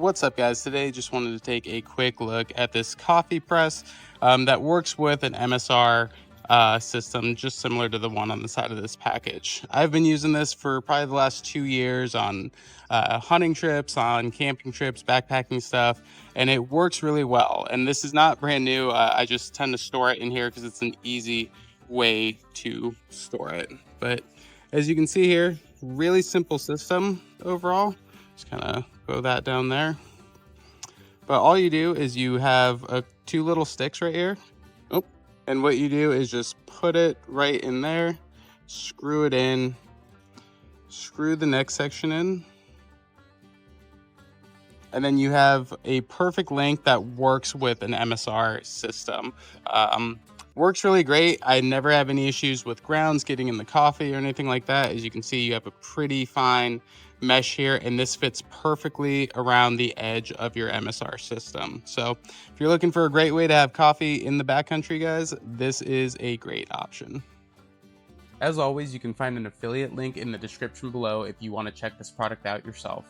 What's up, guys? Today just wanted to take a quick look at this coffee press that works with an MSR system, just similar to the one on the side of this package. I've been using this for probably the last 2 years on hunting trips, on camping trips, backpacking stuff, and it works really well. And this is not brand new. I just tend to store it in here because it's an easy way to store it. But as you can see here, really simple system overall. Just kind of go that down there. But all you do is you have two little sticks right here. Oh, and what you do is just put it right in there, screw it in, screw the next section in, and then you have a perfect length that works with an MSR system. Works really great. I never have any issues with grounds getting in the coffee or anything like that. As you can see, you have a pretty fine mesh here, and this fits perfectly around the edge of your MSR system. So if you're looking for a great way to have coffee in the backcountry, guys, this is a great option. As always, you can find an affiliate link in the description below if you want to check this product out yourself.